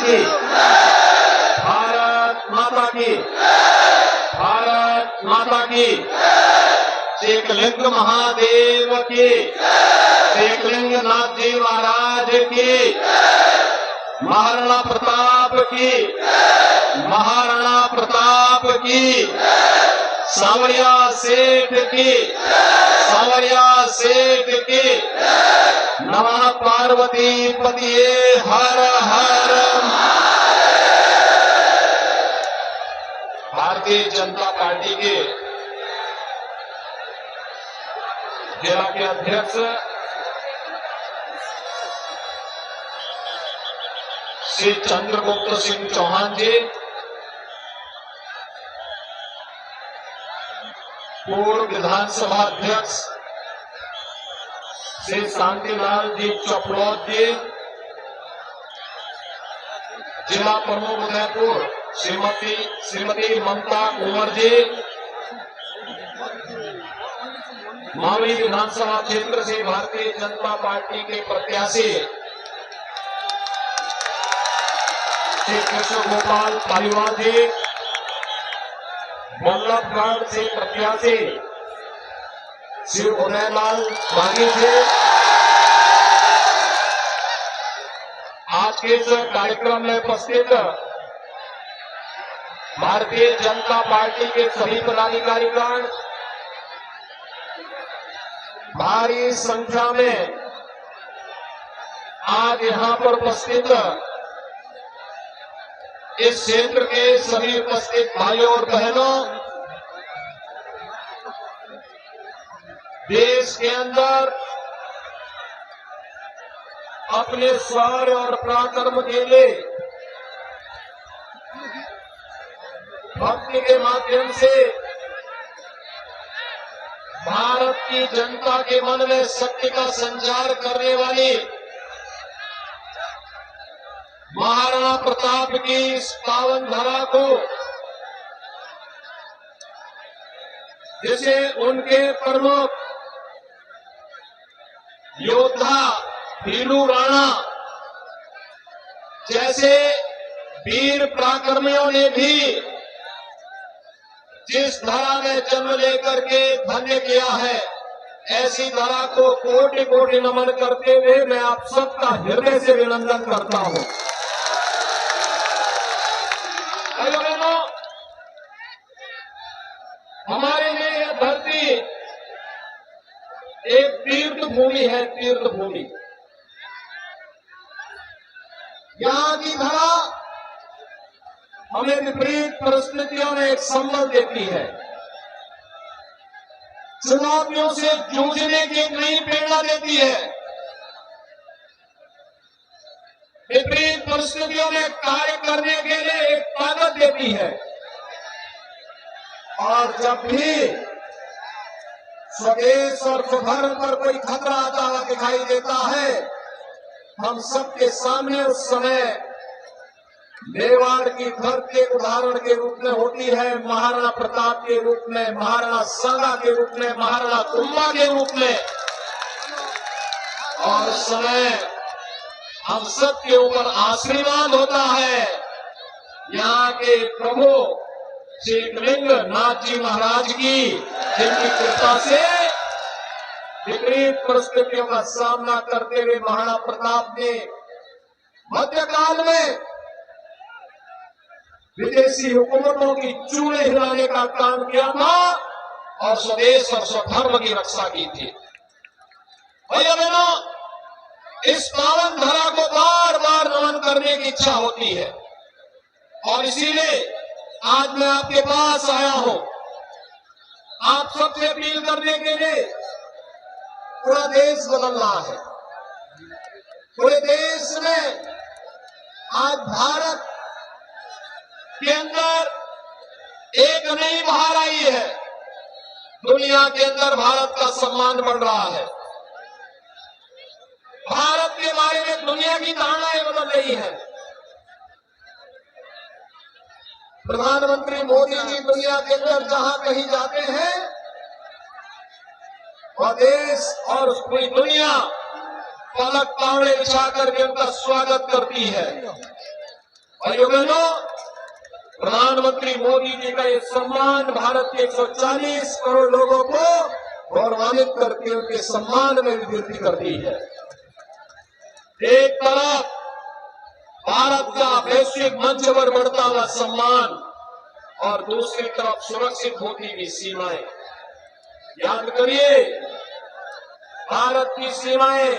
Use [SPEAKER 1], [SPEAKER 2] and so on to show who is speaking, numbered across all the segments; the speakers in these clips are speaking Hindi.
[SPEAKER 1] की, भारत माता की, भारत माता की, शेखलिंग महादेव की, शेखलिंग नाथ जी महाराज की, महाराणा प्रताप की, महाराणा प्रताप की, सांवरिया सेठ की, सांवरिया सेठ की, नमः पार्वती पतिये हर हर। भारतीय जनता पार्टी के जिला के अध्यक्ष श्री चंद्रगुप्त सिंह चौहान जी, पूर्व विधानसभा अध्यक्ष श्री शांतिलाल जी चपड़ौत जी, जिला प्रमुख उदयपुर श्रीमती ममता कुंवर जी, मावली विधानसभा क्षेत्र से भारतीय जनता पार्टी के प्रत्याशी श्री कृष्ण गोपाल पालीवाल जी, बल्लभगढ़ से प्रत्याशी श्री उदयलाल बागी जी, आज के इस कार्यक्रम में उपस्थित भारतीय जनता पार्टी के सभी पदाधिकारीगण, भारी संख्या में आज यहां पर उपस्थित इस क्षेत्र के सभी उपस्थित भाइयों और बहनों, देश के अंदर अपने स्वर और पराक्रम के लिए भक्ति के माध्यम से भारत की जनता के मन में शक्ति का संचार करने वाली महाराणा प्रताप की इस पावन धरा को, जिसे उनके प्रमुख योद्धा भीलू राणा जैसे वीर पराक्रमियों ने भी जिस धरा में जन्म लेकर के धन्य किया है, ऐसी धरा को कोटि कोटि नमन करते हुए मैं आप सबका हृदय से अभिनंदन करता हूं। भाइयों बहनों, हमारे लिए यह धरती एक तीर्थ भूमि है, तीर्थ भूमि। यहाँ की धरा हमें विपरीत परिस्थितियों में एक संबल देती है, चुनौतियों से जूझने की एक नई प्रेरणा देती है, विपरीत परिस्थितियों में कार्य करने के लिए एक ताकत देती है। और जब भी स्वदेश और स्वधर्म पर कोई खतरा आता हुआ दिखाई देता है, हम सबके सामने उस समय मेवाड़ की धरती एक उदाहरण के रूप में होती है, महाराणा प्रताप के रूप में, महाराणा सांगा के रूप में, महाराणा कुंभा के रूप में। और उस समय हम सबके ऊपर आशीर्वाद होता है यहाँ के प्रभु शेखलिंग नाथ जी महाराज की, जिनकी कृपा से विपरीत परिस्थितियों का सामना करते हुए महाराणा प्रताप ने मध्यकाल में विदेशी हुकूमतों की चूड़े हिलाने का काम किया था और स्वदेश और स्वधर्म की रक्षा की थी। भैया बहनों, इस पावन धरा को बार बार नमन करने की इच्छा होती है और इसीलिए आज मैं आपके पास आया हूं, आप सबसे अपील करने के लिए। पूरा देश बदल रहा है, पूरे देश में आज भारत के अंदर एक नई बहार आई है, दुनिया के अंदर भारत का सम्मान बढ़ रहा है, भारत के बारे में दुनिया की धारणाएं बदल रही है। प्रधानमंत्री मोदी जी दुनिया के अंदर जहां कहीं जाते हैं, वह देश और पूरी दुनिया पलक पावड़े बिछा करके उनका स्वागत करती है। भाइयों बहनों, प्रधानमंत्री मोदी जी का ये सम्मान भारत के 140 करोड़ लोगों को गौरवान्वित करके उनके सम्मान में वृद्धि करती है। एक तरफ भारत का वैश्विक मंच पर बढ़ता हुआ सम्मान और दूसरी तरफ सुरक्षित होती हुई सीमाएं। याद करिए, भारत की सीमाएं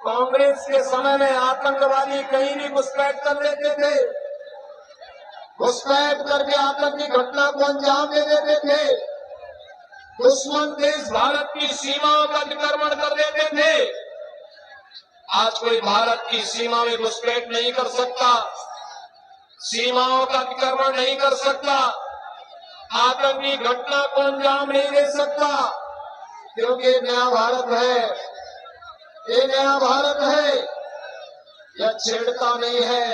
[SPEAKER 1] कांग्रेस के समय में आतंकवादी कहीं भी घुसपैठ कर लेते थे, घुसपैठ करके आतंकी घटना को अंजाम दे देते थे। दुश्मन देश भारत की सीमाओं का अतिक्रमण कर देते थे। आज कोई भारत की सीमा में घुसपैठ नहीं कर सकता, सीमाओं का अतिक्रमण नहीं कर सकता, आतंकी घटना को अंजाम नहीं दे सकता, क्योंकि नया भारत है, ये नया भारत है। यह छेड़ता नहीं है,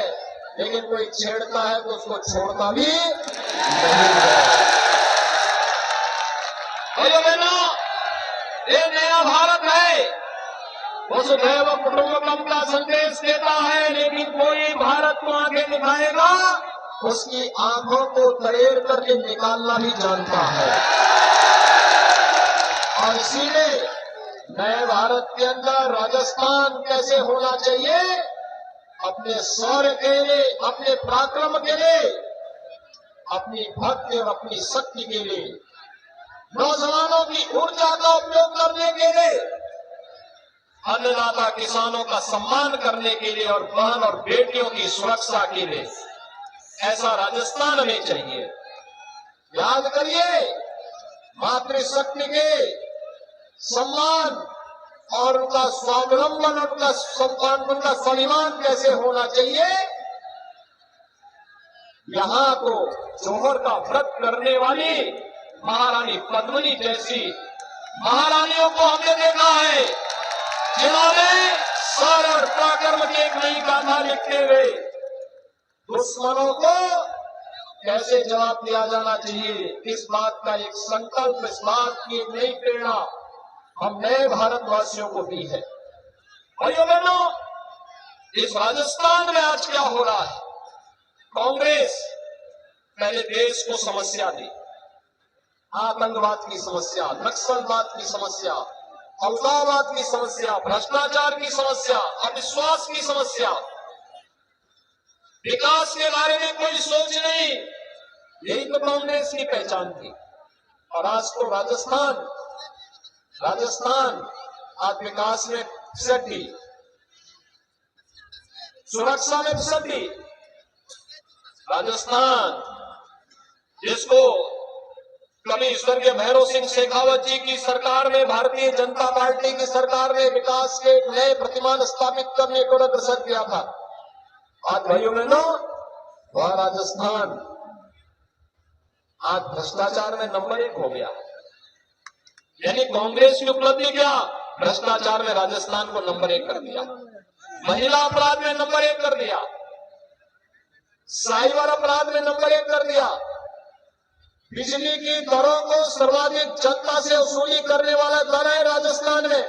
[SPEAKER 1] लेकिन कोई छेड़ता है तो उसको छोड़ता भी नहीं है। भाइयों बहनों, ये नया भारत है, वसुधैव कुटुंबकम का संदेश देता है, लेकिन कोई भारत को आगे दिखाएगा उसकी आंखों को तरेड़ करके निकालना भी जानता है। और इसीलिए नए भारत के अंदर राजस्थान कैसे होना चाहिए, अपने शौर्य के लिए, अपने पराक्रम के लिए, अपनी भक्ति और अपनी शक्ति के लिए, नौजवानों की ऊर्जा का उपयोग करने के लिए, अन्नदाता किसानों का सम्मान करने के लिए और बहन और बेटियों की सुरक्षा के लिए, ऐसा राजस्थान में चाहिए। याद करिए, मातृशक्ति के सम्मान और उनका स्वावलंबन, उनका सम्मान, उनका स्वाभिमान कैसे होना चाहिए। यहाँ तो जौहर का व्रत करने वाली महारानी पद्मिनी जैसी महारानियों को हमने देखा है, जिन्होंने शौर्य और पराक्रम की एक नई गाथा लिखते हुए दुश्मनों को कैसे जवाब दिया जाना चाहिए, इस बात का एक संकल्प, इस बात की एक नई प्रेरणा हम नए भारतवासियों को दी है। भाइयों बहनों, इस राजस्थान में आज क्या हो रहा है, कांग्रेस पहले देश को समस्या दी, आतंकवाद की समस्या, नक्सलवाद की समस्या, अवसादवाद की समस्या, भ्रष्टाचार की समस्या, अविश्वास की समस्या, विकास के बारे में कोई सोच नहीं, यही तो कांग्रेस की पहचान थी। और आज तो राजस्थान आज विकास में फिसली, सुरक्षा में फिसली। राजस्थान जिसको कभी स्वर्गीय भैरव सिंह शेखावत जी की सरकार में, भारतीय जनता पार्टी की सरकार ने विकास के नए प्रतिमान स्थापित करने को अग्रसर किया था, आज भाइयों बहनों वह राजस्थान आज भ्रष्टाचार में नंबर 1 हो गया। यानी कांग्रेस की उपलब्धि क्या, भ्रष्टाचार में राजस्थान को नंबर 1 कर दिया, महिला अपराध में नंबर 1 कर दिया, साइबर अपराध में नंबर 1 कर दिया, बिजली की दरों को सर्वाधिक जनता से वसूली करने वाला दर है राजस्थान में,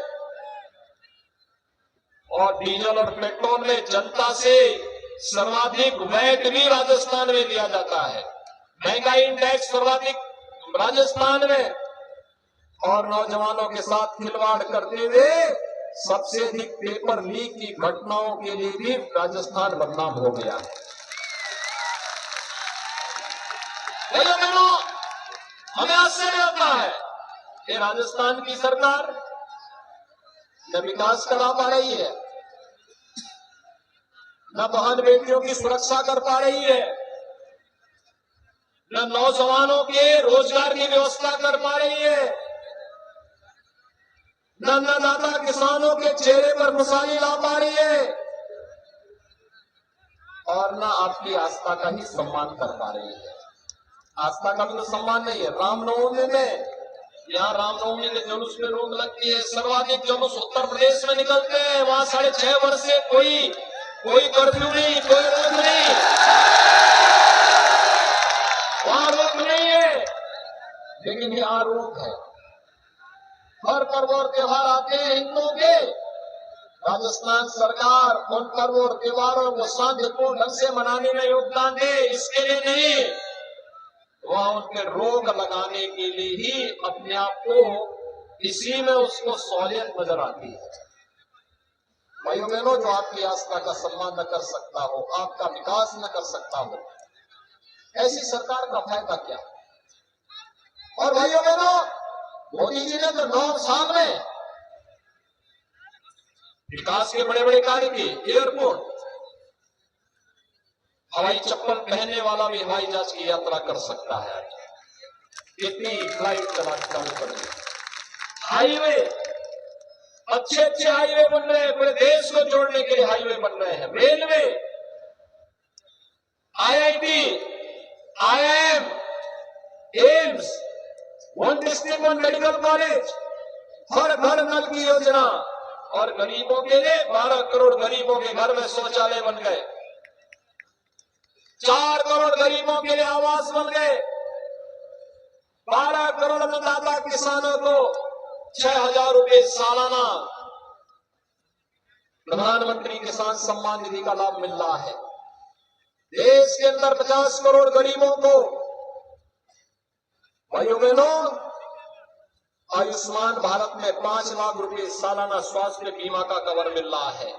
[SPEAKER 1] और डीजल और पेट्रोल में जनता से सर्वाधिक वैट भी राजस्थान में दिया जाता है। महंगाई इंडेक्स सर्वाधिक राजस्थान में, और नौजवानों के साथ खिलवाड़ करते हुए सबसे अधिक पेपर लीक की घटनाओं के लिए भी राजस्थान बदनाम हो गया है। हमें आश्चर्य होता है कि राजस्थान की सरकार न विकास करा पा रही है, न बहन बेटियों की सुरक्षा कर पा रही है, न नौजवानों के रोजगार की व्यवस्था कर पा रही है, न अन्नदाता किसानों के चेहरे पर खुशहाली ला पा रही है, और न आपकी आस्था का ही सम्मान कर पा रही है। आस्था का भी तो सम्मान नहीं है। रामनवमी में, यहाँ रामनवमी के जुलूस में रोक लगती है, सर्वाधिक जुलूस उत्तर प्रदेश में निकलते हैं, वहां 6.5 वर्ष से कोई कर्फ्यू नहीं, कोई रोक नहीं, वहां रोक नहीं है, लेकिन यहाँ रोक है। हर पर्व और त्योहार आते हैं हिंदुओं के, राजस्थान सरकार उन पर्वों और त्योहारों को शांतिपूर्ण ढंग से मनाने में योगदान दे, इसके लिए नहीं, वह उनके रोक लगाने के लिए ही अपने आप को इसी में उसको सहूलियत नजर आती है। भाइयों बहनों, जो आपकी आस्था का सम्मान न कर सकता हो, आपका विकास न कर सकता हो, ऐसी सरकार का फायदा क्या? और भाइयों बहनों, मोदी जी ने तो 9 साल में विकास के बड़े बड़े कार्य किए। एयरपोर्ट, हवाई चप्पल पहनने वाला भी हवाई जहाज की यात्रा कर सकता है। कितनी फ्लाइट चालू कर दी। हाईवे, अच्छे अच्छे हाईवे बन रहे हैं, पूरे देश को जोड़ने के लिए हाईवे बन रहे हैं। Railway, IIT, IIM, AIIMS, 1 district 1 medical college, हर घर नल की योजना, और गरीबों के लिए 12 करोड़ गरीबों के घर में शौचालय बन गए, 4 करोड़ गरीबों के लिए आवास बन गए, 12 करोड़ अन्नदाता किसानों को 6,000 रुपए सालाना प्रधानमंत्री किसान सम्मान निधि का लाभ मिल रहा है। देश के अंदर 50 करोड़ गरीबों को, भाइयों बहनों, आयुष्मान भारत में 5 लाख रुपए सालाना स्वास्थ्य बीमा का कवर मिल रहा है।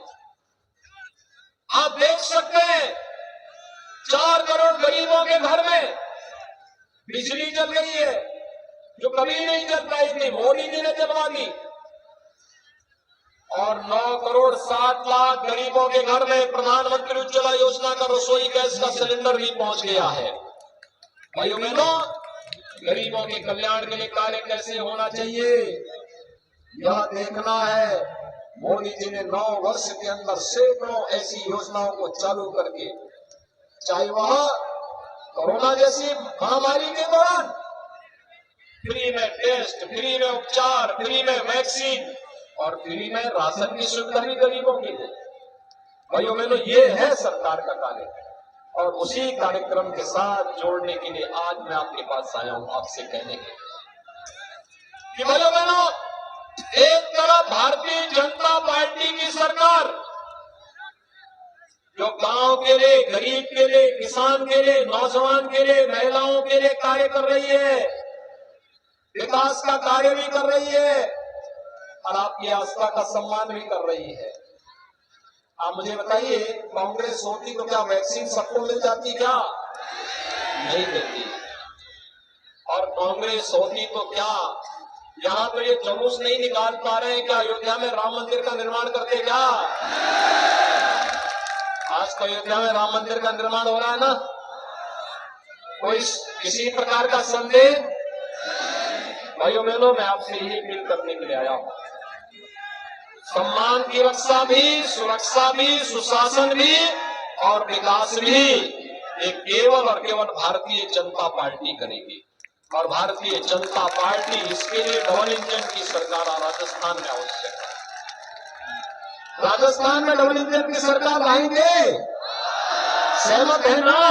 [SPEAKER 1] आप देख सकते हैं 4 करोड़ गरीबों के घर में बिजली जल गई है, जो कभी नहीं जल पाई थी, मोदी जी ने जलवा दी। और 9 करोड़ 7 लाख गरीबों के घर में प्रधानमंत्री उज्ज्वला योजना का रसोई गैस का सिलेंडर भी पहुंच गया है। भाइयों बहनों, गरीबों के कल्याण के लिए कार्य कैसे होना चाहिए, यह देखना है। मोदी जी ने 9 वर्ष के अंदर सैकड़ों ऐसी योजनाओं को चालू करके, चाहे वह कोरोना जैसी महामारी के दौरान फ्री में टेस्ट, फ्री में उपचार, फ्री में वैक्सीन और फ्री में राशन की सुविधा भी गरीबों के लिए। भाइयों बहनों, ये है सरकार का कार्य, और उसी कार्यक्रम के साथ जोड़ने के लिए आज मैं आपके पास आया हूं, आपसे कहने के कि भाइयों बहनों, एक तरफ भारतीय जनता पार्टी की सरकार जो गांव के लिए, गरीब के लिए, किसान के लिए, नौजवान के लिए, महिलाओं के लिए कार्य कर रही है, विकास का कार्य भी कर रही है, और आपकी आस्था का सम्मान भी कर रही है। आप मुझे बताइए, कांग्रेस होती तो क्या वैक्सीन सबको मिल जाती? क्या नहीं मिलती। और कांग्रेस होती तो क्या यहां तो ये जुलूस नहीं निकाल पा रहे हैं क्या अयोध्या में राम मंदिर का निर्माण करते? क्या आज तो अयोध्या में राम मंदिर का निर्माण हो रहा है ना? कोई किसी प्रकार का संदेह? भाइयों बहनों, मैं आपसे यही अपील करने के लिए आया हूं, सम्मान की रक्षा भी, सुरक्षा भी, सुशासन भी और विकास भी ये केवल और केवल भारतीय जनता पार्टी करेगी। और भारतीय जनता पार्टी इसके लिए डबल इंजन की सरकार राजस्थान में आवश्यक है। राजस्थान में डबल इंजन की सरकार लाएंगे, सहमत है ना?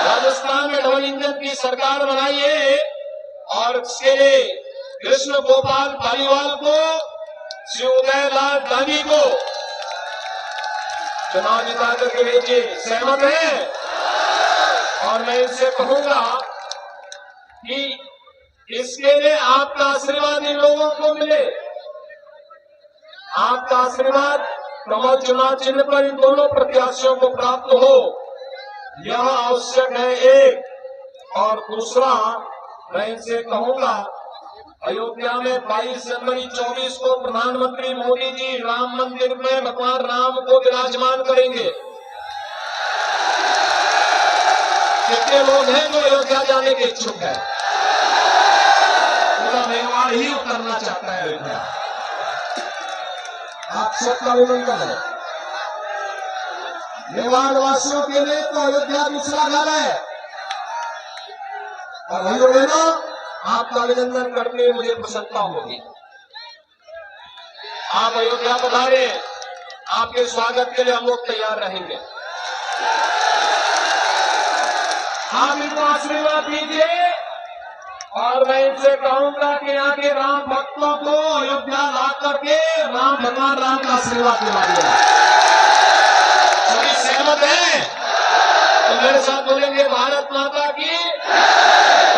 [SPEAKER 1] राजस्थान में डबल इंजन की सरकार बनाइए, और इसके लिए कृष्ण गोपाल पालीवाल को, श्री उदयलाल गांधी को चुनाव जिता करके भेजिए। सहमत है? और मैं इनसे कहूंगा कि इसके लिए आपका आशीर्वाद इन लोगों को मिले। आपका आशीर्वाद कमल चुनाव चिन्ह पर इन दोनों प्रत्याशियों को प्राप्त हो, यह आवश्यक है, एक। और दूसरा, मैं इनसे कहूंगा, अयोध्या में 22 जनवरी 24 को प्रधानमंत्री मोदी जी राम मंदिर में भगवान राम को विराजमान करेंगे। कितने लोग हैं जो अयोध्या जाने के इच्छुक है? पूरा मेवाड़ ही उतरना चाहता है अयोध्या। आप सबका अभिनंदन है। मेवाड़ वासियों के लिए तो अयोध्या दूसरा घर है। और भाइयों बहनों, आपका अभिनंदन करने में मुझे प्रसन्नता होगी। आप अयोध्या पधारे, आपके स्वागत के लिए हम लोग तैयार रहेंगे। आप इनको आशीर्वाद दीजिए, और मैं इनसे कहूंगा कि यहाँ के राम भक्तों को अयोध्या ला करके नाम भगवान राम का आशीर्वाद दिला दिया। सभी सहमत हैं? तो मेरे साथ बोलेंगे भारत माता की,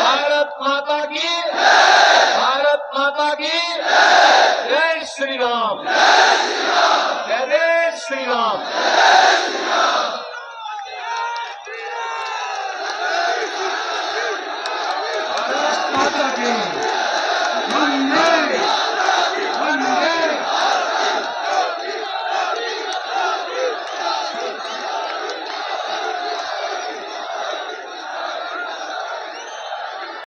[SPEAKER 1] भारत माता की, भारत माता की जय श्री राम, जय जय श्री राम।